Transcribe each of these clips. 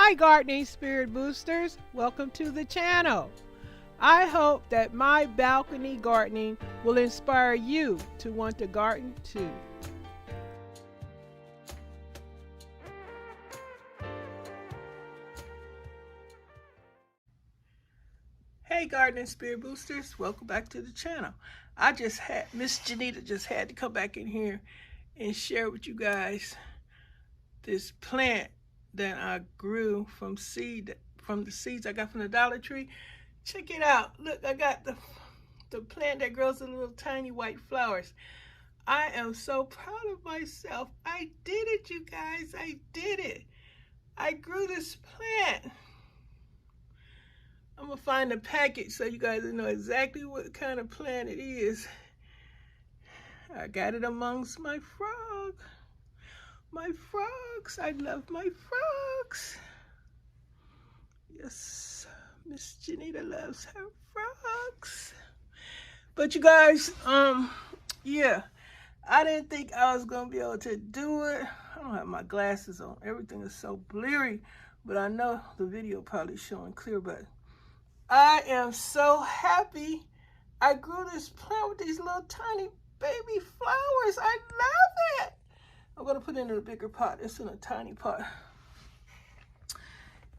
Hi gardening spirit boosters, welcome to the channel. I hope that my balcony gardening will inspire you to want to garden too. Hey gardening spirit boosters, welcome back to the channel. Miss Janita just had to come back in here and share with you guys this plant that I grew from the seeds I got from the Dollar Tree. Check it out. Look, I got the plant that grows the little tiny white flowers. I am so proud of myself. I did it, you guys. I did it. I grew this plant. I'm gonna find the package so you guys know exactly what kind of plant it is. I got it amongst my frogs. My frogs. I love my frogs. Yes, Miss Janita loves her frogs. But you guys, yeah, I didn't think I was gonna be able to do it. I don't have my glasses on. Everything is so blurry, but I know the video probably showing clear, but I am so happy I grew this plant with these little tiny baby flowers. I love it. I'm going to put it in a bigger pot. It's in a tiny pot.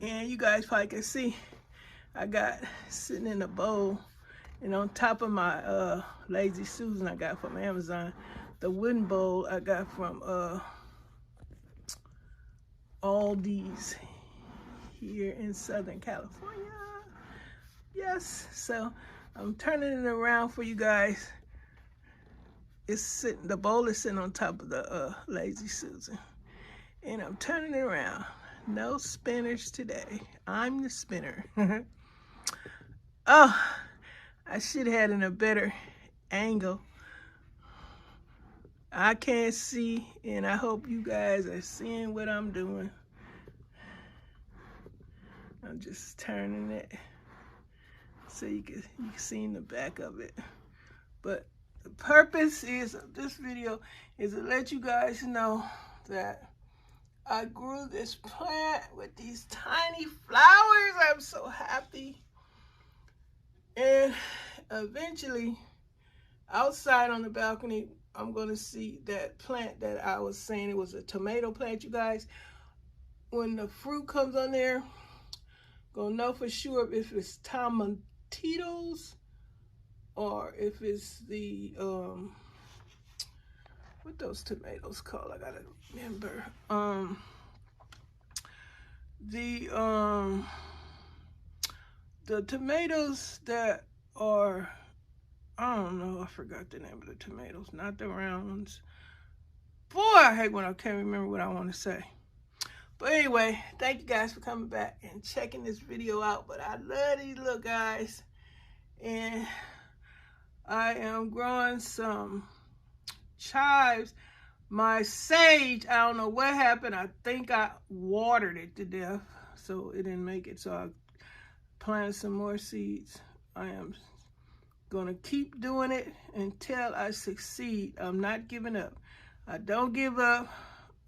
And you guys probably can see I got sitting in a bowl. And on top of my Lazy Susan I got from Amazon. The wooden bowl I got from Aldi's here in Southern California. Yes, so I'm turning it around for you guys. The bowl is sitting on top of the Lazy Susan. And I'm turning it around. No spinners today. I'm the spinner. Oh, I should have had it in a better angle. I can't see, and I hope you guys are seeing what I'm doing. I'm just turning it so you can see in the back of it. But the purpose of this video is to let you guys know that I grew this plant with these tiny flowers. I'm so happy. And eventually, outside on the balcony, I'm going to see that plant that I was saying it was a tomato plant, you guys. When the fruit comes on there, going to know for sure if it's tomatillos or if it's the, what those tomatoes called? I gotta remember. The tomatoes that are, I don't know, I forgot the name of the tomatoes, not the round ones. Boy, I hate when I can't remember what I want to say. But anyway, thank you guys for coming back and checking this video out. But I love these little guys. And I am growing some chives. My sage, I don't know what happened. I think I watered it to death, so it didn't make it. So I planted some more seeds. I am gonna keep doing it until I succeed. I'm not giving up. I don't give up.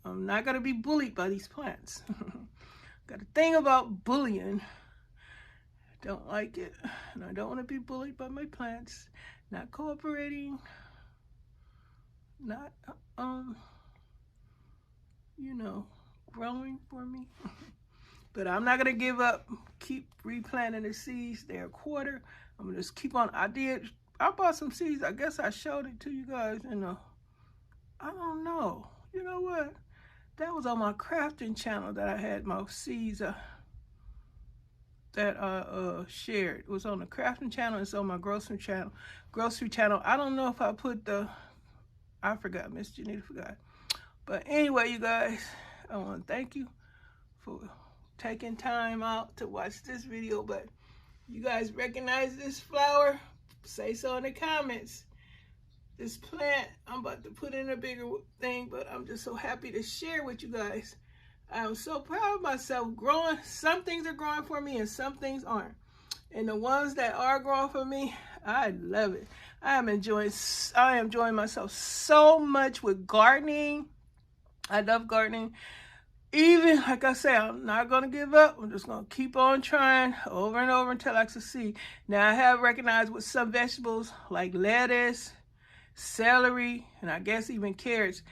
I'm not gonna be bullied by these plants. Got a thing about bullying. Don't like it, and I don't want to be bullied by my plants. Not cooperating, not you know, growing for me. But I'm not gonna give up. Keep replanting the seeds. They're a quarter. I'm gonna just keep on. I bought some seeds. I guess I showed it to you guys in I don't know. You know what? That was on my crafting channel that I had my seeds that I shared. It was on the crafting channel. It's on my grocery channel. I don't know if I put I forgot. Miss Janita forgot. But anyway, you guys, I want to thank you for taking time out to watch this video. But you guys recognize this flower? Say so in the comments. This plant, I'm about to put in a bigger thing, but I'm just so happy to share with you guys. I'm so proud of myself growing. Some things are growing for me and some things aren't. And the ones that are growing for me, I love it. I am enjoying myself so much with gardening. I love gardening. even, like I say, I'm not going to give up. I'm just going to keep on trying over and over until I succeed. Now, I have recognized with some vegetables like lettuce, celery, and I guess even carrots,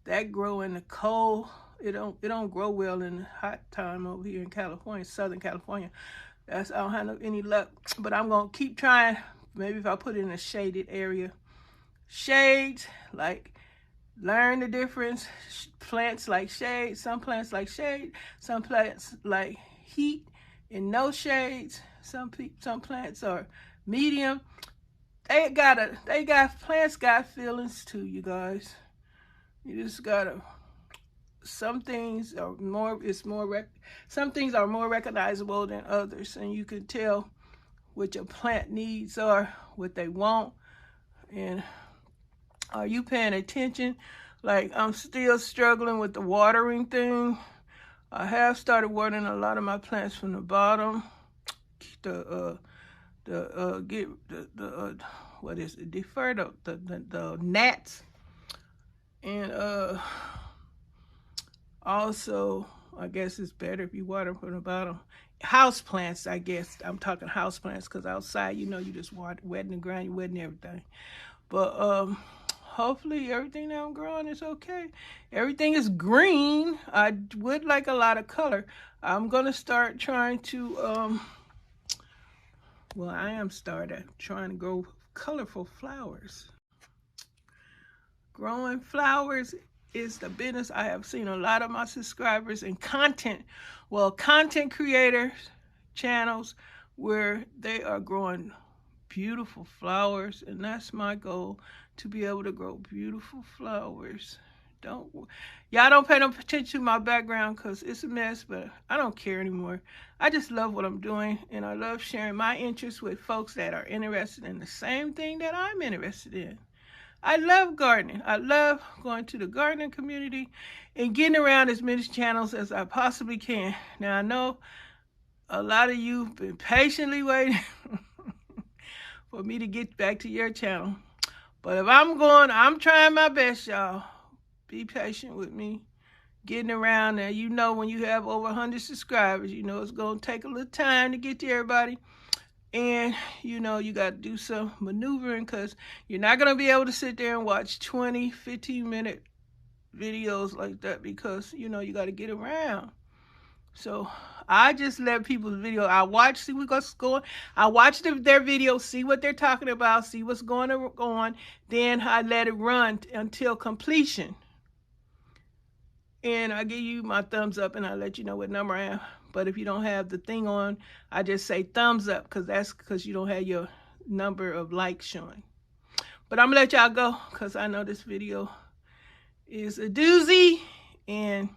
that grow in the cold. It don't grow well in the hot time over here in California, Southern California. I don't have any luck, but I'm going to keep trying. Maybe if I put it in a shaded area. Shades, like, learn the difference. Plants like shade, some plants like shade, some plants like heat and no shades. Some plants are medium. Plants got feelings too, you guys. You just gotta, some things are more recognizable than others, and you can tell what your plant needs are, what they want, and are you paying attention? Like, I'm still struggling with the watering thing. I have started watering a lot of my plants from the bottom. Defer the gnats, and also, I guess it's better if you water from the bottom. House plants, I guess. I'm talking house plants, because outside, you know, you just wetting the ground, you wetting everything. But hopefully everything that I'm growing is okay. Everything is green. I would like a lot of color. I'm gonna start trying to I am started trying to grow colorful flowers. Growing flowers is the business. I have seen a lot of my subscribers and content creators channels where they are growing beautiful flowers, and that's my goal, to be able to grow beautiful flowers. Y'all don't pay no attention to my background because it's a mess, but I don't care anymore. I just love what I'm doing, and I love sharing my interests with folks that are interested in the same thing that I'm interested in. I love gardening. I love going to the gardening community and getting around as many channels as I possibly can. Now, I know a lot of you have been patiently waiting for me to get back to your channel. But if I'm trying my best, y'all. Be patient with me. Getting around there. You know, when you have over 100 subscribers, you know it's going to take a little time to get to everybody. And, you know, you got to do some maneuvering, because you're not going to be able to sit there and watch 20, 15-minute videos like that, because, you know, you got to get around. So I just let people's video. I watch, see what's going. I watch their videos, see what they're talking about, see what's going on. Then I let it run until completion. And I give you my thumbs up, and I let you know what number I am. But if you don't have the thing on, I just say thumbs up, because that's because you don't have your number of likes showing. But I'm going to let y'all go, because I know this video is a doozy, and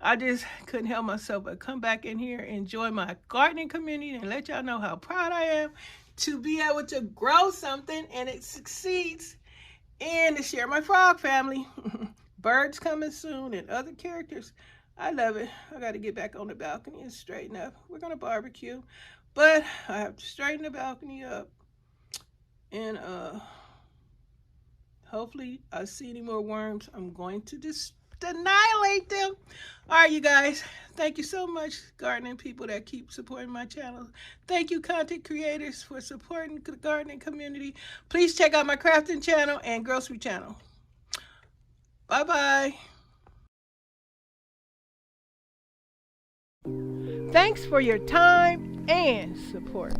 I just couldn't help myself but come back in here and enjoy my gardening community and let y'all know how proud I am to be able to grow something and it succeeds, and to share my frog family. Birds coming soon and other characters. I love it. I got to get back on the balcony and straighten up. We're going to barbecue, but I have to straighten the balcony up, and hopefully I see any more worms. I'm going to just annihilate them. All right, you guys, thank you so much, gardening people that keep supporting my channel. Thank you, content creators, for supporting the gardening community. Please check out my crafting channel and grocery channel. Bye-bye. Thanks for your time and support.